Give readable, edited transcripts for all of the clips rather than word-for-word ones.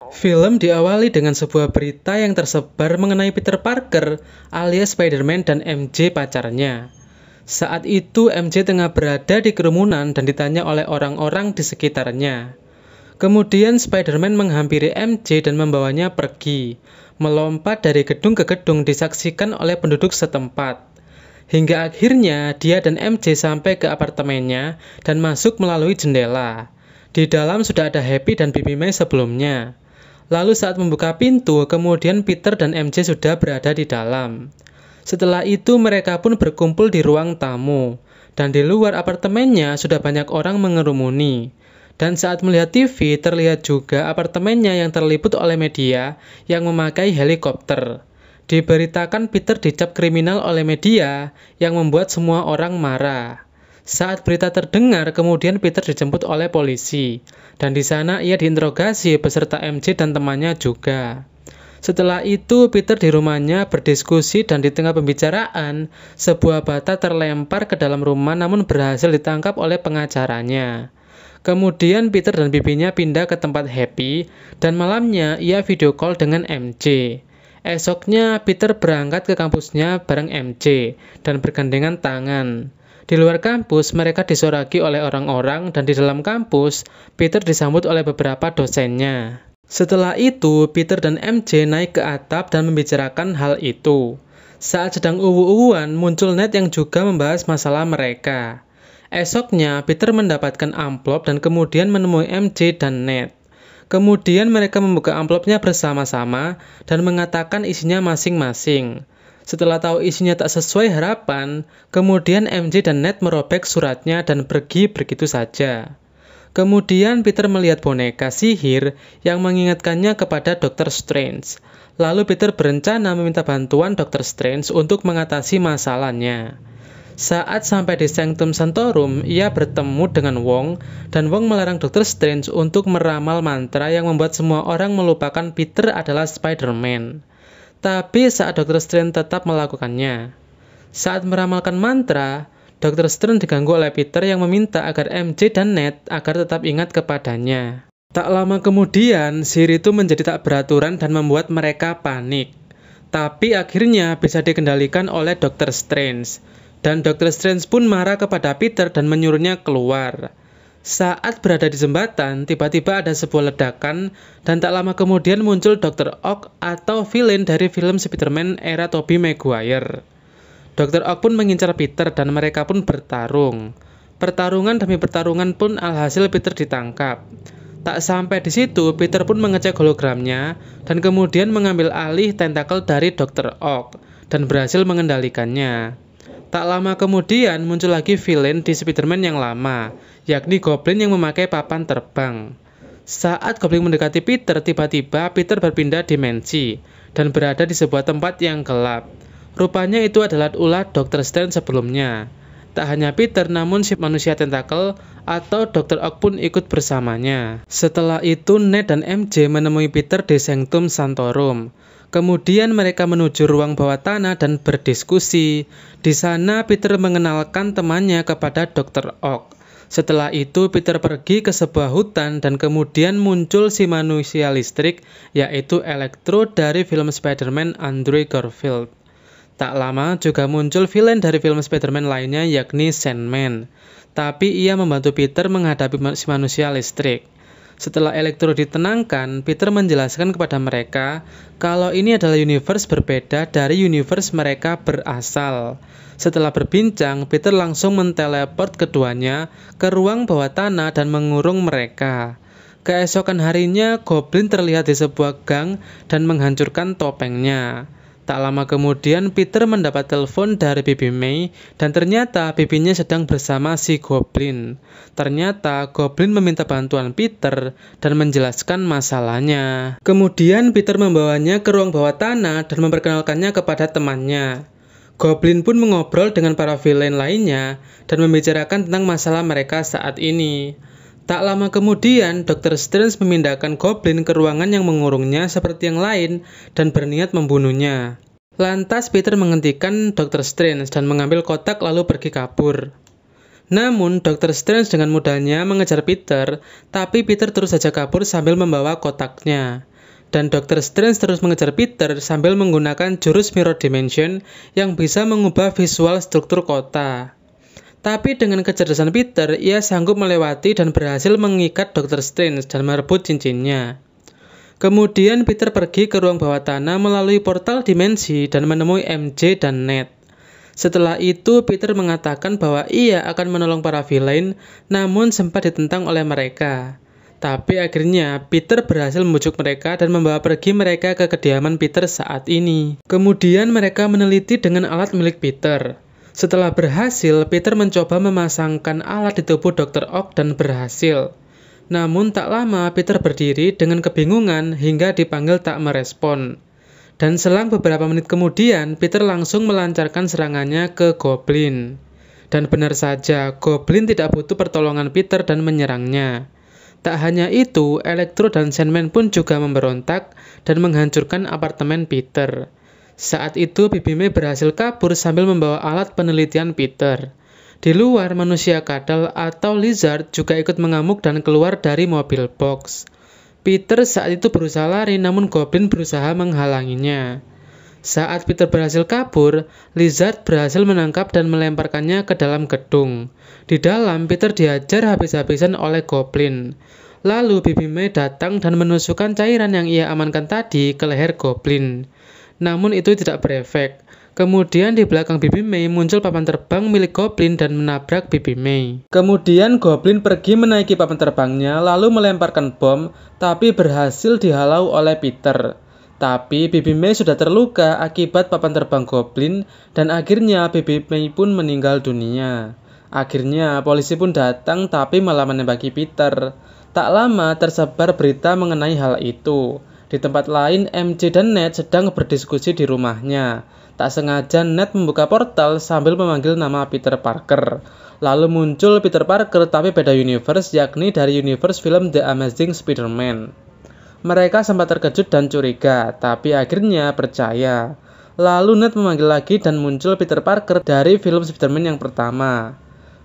Film diawali dengan sebuah berita yang tersebar mengenai Peter Parker alias Spider-Man dan MJ pacarnya. Saat itu MJ tengah berada di kerumunan dan ditanya oleh orang-orang di sekitarnya. Kemudian Spider-Man menghampiri MJ dan membawanya pergi, melompat dari gedung ke gedung disaksikan oleh penduduk setempat. Hingga akhirnya dia dan MJ sampai ke apartemennya dan masuk melalui jendela. Di dalam sudah ada Happy dan Baby May sebelumnya. Lalu saat membuka pintu, kemudian Peter dan MJ sudah berada di dalam. Setelah itu mereka pun berkumpul di ruang tamu. Dan di luar apartemennya sudah banyak orang mengerumuni. Dan saat melihat TV, terlihat juga apartemennya yang terliput oleh media yang memakai helikopter. Diberitakan Peter dicap kriminal oleh media yang membuat semua orang marah. Saat berita terdengar, kemudian Peter dijemput oleh polisi, dan di sana ia diinterogasi beserta MJ dan temannya juga. Setelah itu, Peter di rumahnya berdiskusi dan di tengah pembicaraan, sebuah bata terlempar ke dalam rumah namun berhasil ditangkap oleh pengacaranya. Kemudian Peter dan bibinya pindah ke tempat Happy, dan malamnya ia video call dengan MJ. Esoknya, Peter berangkat ke kampusnya bareng MJ, dan bergandengan tangan. Di luar kampus, mereka disoraki oleh orang-orang dan di dalam kampus, Peter disambut oleh beberapa dosennya. Setelah itu, Peter dan MJ naik ke atap dan membicarakan hal itu. Saat sedang uwu-uwuan, muncul Ned yang juga membahas masalah mereka. Esoknya, Peter mendapatkan amplop dan kemudian menemui MJ dan Ned. Kemudian mereka membuka amplopnya bersama-sama dan mengatakan isinya masing-masing. Setelah tahu isinya tak sesuai harapan, kemudian MJ dan Ned merobek suratnya dan pergi begitu saja. Kemudian Peter melihat boneka sihir yang mengingatkannya kepada Dr. Strange. Lalu Peter berencana meminta bantuan Dr. Strange untuk mengatasi masalahnya. Saat sampai di Sanctum Sanctorum, ia bertemu dengan Wong, dan Wong melarang Dr. Strange untuk meramal mantra yang membuat semua orang melupakan Peter adalah Spider-Man. Tapi saat Dr. Strange tetap melakukannya. Saat meramalkan mantra, Dr. Strange diganggu oleh Peter yang meminta agar MJ dan Ned agar tetap ingat kepadanya. Tak lama kemudian, sihir itu menjadi tak beraturan dan membuat mereka panik. Tapi akhirnya bisa dikendalikan oleh Dr. Strange. Dan Dr. Strange pun marah kepada Peter dan menyuruhnya keluar. Saat berada di jembatan, tiba-tiba ada sebuah ledakan dan tak lama kemudian muncul Dr. Ock atau villain dari film Spider-Man era Tobey Maguire. Dr. Ock pun mengincar Peter dan mereka pun bertarung. Pertarungan demi pertarungan pun alhasil Peter ditangkap. Tak sampai di situ, Peter pun mengecek hologramnya dan kemudian mengambil alih tentakel dari Dr. Ock dan berhasil mengendalikannya. Tak lama kemudian muncul lagi villain di Spider-Man yang lama, yakni Goblin yang memakai papan terbang. Saat Goblin mendekati Peter, tiba-tiba Peter berpindah dimensi dan berada di sebuah tempat yang gelap. Rupanya itu adalah ulah Dr. Strange sebelumnya. Tak hanya Peter, namun si manusia tentakel atau Dr. Ock pun ikut bersamanya. Setelah itu, Ned dan MJ menemui Peter di Sanctum Sanctorum. Kemudian mereka menuju ruang bawah tanah dan berdiskusi. Di sana Peter mengenalkan temannya kepada Dr. Ock. Setelah itu Peter pergi ke sebuah hutan dan kemudian muncul si manusia listrik yaitu Electro dari film Spider-Man Andrew Garfield. Tak lama juga muncul villain dari film Spider-Man lainnya yakni Sandman. Tapi ia membantu Peter menghadapi si manusia listrik. Setelah Electro ditenangkan, Peter menjelaskan kepada mereka kalau ini adalah universe berbeda dari universe mereka berasal. Setelah berbincang, Peter langsung menteleport keduanya ke ruang bawah tanah dan mengurung mereka. Keesokan harinya, Goblin terlihat di sebuah gang dan menghancurkan topengnya. Tak lama kemudian, Peter mendapat telepon dari Baby May dan ternyata bibinya sedang bersama si Goblin. Ternyata Goblin meminta bantuan Peter dan menjelaskan masalahnya. Kemudian Peter membawanya ke ruang bawah tanah dan memperkenalkannya kepada temannya. Goblin pun mengobrol dengan para villain lainnya dan membicarakan tentang masalah mereka saat ini. Tak lama kemudian, Dr. Strange memindahkan Goblin ke ruangan yang mengurungnya seperti yang lain dan berniat membunuhnya. Lantas Peter menghentikan Dr. Strange dan mengambil kotak lalu pergi kabur. Namun, Dr. Strange dengan mudahnya mengejar Peter, tapi Peter terus saja kabur sambil membawa kotaknya. dan Dr. Strange terus mengejar Peter sambil menggunakan jurus Mirror Dimension yang bisa mengubah visual struktur kota. Tapi dengan kecerdasan Peter, ia sanggup melewati dan berhasil mengikat Dr. Strange dan merebut cincinnya. Kemudian Peter pergi ke ruang bawah tanah melalui portal dimensi dan menemui MJ dan Ned. Setelah itu, Peter mengatakan bahwa ia akan menolong para villain, namun sempat ditentang oleh mereka. Tapi akhirnya, Peter berhasil membujuk mereka dan membawa pergi mereka ke kediaman Peter saat ini. Kemudian mereka meneliti dengan alat milik Peter. Setelah berhasil, Peter mencoba memasangkan alat di tubuh Dr. Ock dan berhasil. Namun tak lama, Peter berdiri dengan kebingungan hingga dipanggil tak merespon. Dan selang beberapa menit kemudian, Peter langsung melancarkan serangannya ke Goblin. Dan benar saja, Goblin tidak butuh pertolongan Peter dan menyerangnya. Tak hanya itu, Electro dan Sandman pun juga memberontak dan menghancurkan apartemen Peter. Saat itu, Bibi May berhasil kabur sambil membawa alat penelitian Peter. Di luar, manusia kadal atau lizard juga ikut mengamuk dan keluar dari mobil box. Peter saat itu berusaha lari, namun Goblin berusaha menghalanginya. Saat Peter berhasil kabur, Lizard berhasil menangkap dan melemparkannya ke dalam gedung. Di dalam, Peter dihajar habis-habisan oleh Goblin. Lalu Bibi May datang dan menusukkan cairan yang ia amankan tadi ke leher Goblin. Namun itu tidak berefek. Kemudian di belakang Bibi May muncul papan terbang milik Goblin dan menabrak Bibi May. Kemudian Goblin pergi menaiki papan terbangnya lalu melemparkan bom, tapi berhasil dihalau oleh Peter. Tapi Bibi May sudah terluka akibat papan terbang Goblin dan akhirnya Bibi May pun meninggal dunia. Akhirnya polisi pun datang tapi malah menembaki Peter. Tak lama tersebar berita mengenai hal itu. Di tempat lain, MJ dan Ned sedang berdiskusi di rumahnya. Tak sengaja Ned membuka portal sambil memanggil nama Peter Parker. Lalu muncul Peter Parker tapi beda universe, yakni dari universe film The Amazing Spider-Man. Mereka sempat terkejut dan curiga, tapi akhirnya percaya. Lalu Ned memanggil lagi dan muncul Peter Parker dari film Spider-Man yang pertama.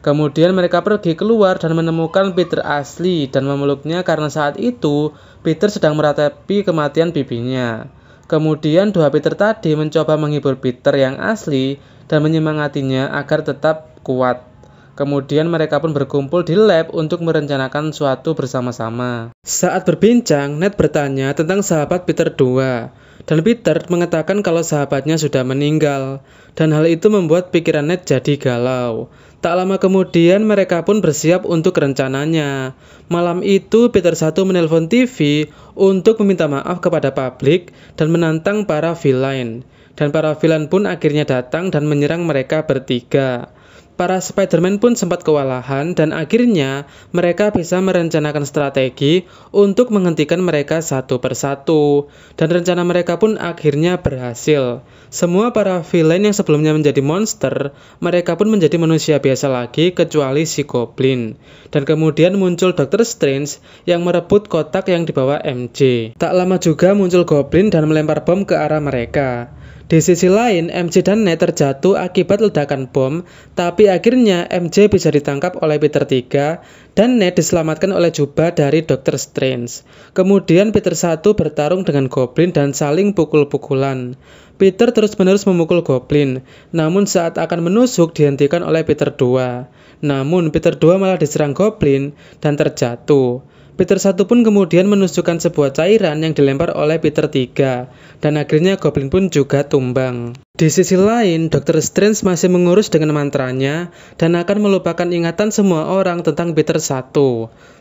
Kemudian mereka pergi keluar dan menemukan Peter asli dan memeluknya karena saat itu Peter sedang meratapi kematian bibinya. Kemudian dua Peter tadi mencoba menghibur Peter yang asli dan menyemangatinya agar tetap kuat. Kemudian mereka pun berkumpul di lab untuk merencanakan suatu bersama-sama. Saat berbincang, Ned bertanya tentang sahabat Peter 2. Dan Peter mengatakan kalau sahabatnya sudah meninggal. Dan hal itu membuat pikiran Ned jadi galau. Tak lama kemudian mereka pun bersiap untuk rencananya. Malam itu Peter 1 menelpon TV untuk meminta maaf kepada publik dan menantang para villain. Dan para villain pun akhirnya datang dan menyerang mereka bertiga. Para Spider-Man pun sempat kewalahan dan akhirnya mereka bisa merencanakan strategi untuk menghentikan mereka satu persatu. Dan rencana mereka pun akhirnya berhasil. Semua para villain yang sebelumnya menjadi monster, mereka pun menjadi manusia biasa lagi kecuali si Goblin. Dan kemudian muncul Dr. Strange yang merebut kotak yang dibawa MJ. Tak lama juga muncul Goblin dan melempar bom ke arah mereka. Di sisi lain, MJ dan Ned terjatuh akibat ledakan bom, tapi akhirnya MJ bisa ditangkap oleh Peter 3 dan Ned diselamatkan oleh jubah dari Dr. Strange. Kemudian Peter 1 bertarung dengan Goblin dan saling pukul-pukulan. Peter terus-menerus memukul Goblin, namun saat akan menusuk dihentikan oleh Peter 2. Namun Peter 2 malah diserang Goblin dan terjatuh. Peter 1 pun kemudian menusukkan sebuah cairan yang dilempar oleh Peter 3, dan akhirnya Goblin pun juga tumbang. Di sisi lain, Dr. Strange masih mengurus dengan mantranya dan akan melupakan ingatan semua orang tentang Peter 1.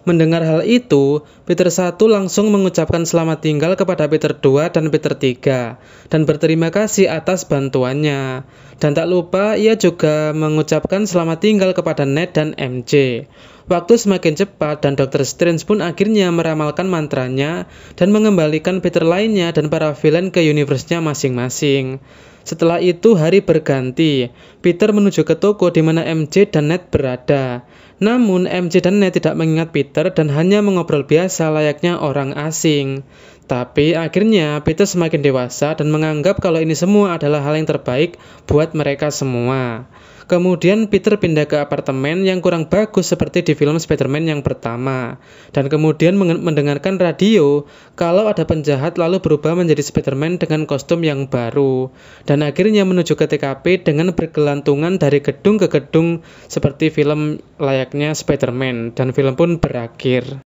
Mendengar hal itu, Peter 1 langsung mengucapkan selamat tinggal kepada Peter 2 dan Peter 3 dan berterima kasih atas bantuannya. Dan tak lupa ia juga mengucapkan selamat tinggal kepada Ned dan MJ. Waktu semakin cepat dan Dr. Strange pun akhirnya meramalkan mantranya dan mengembalikan Peter lainnya dan para villain ke universe-nya masing-masing. Setelah itu hari berganti. Peter menuju ke toko di mana MJ dan Ned berada. Namun MJ dan Ned tidak mengingat Peter dan hanya mengobrol biasa layaknya orang asing. Tapi akhirnya Peter semakin dewasa dan menganggap kalau ini semua adalah hal yang terbaik buat mereka semua. Kemudian Peter pindah ke apartemen yang kurang bagus seperti di film Spider-Man yang pertama. Dan kemudian mendengarkan radio kalau ada penjahat lalu berubah menjadi Spider-Man dengan kostum yang baru. Dan akhirnya menuju ke TKP dengan bergelantungan dari gedung ke gedung seperti film layaknya Spider-Man. Dan film pun berakhir.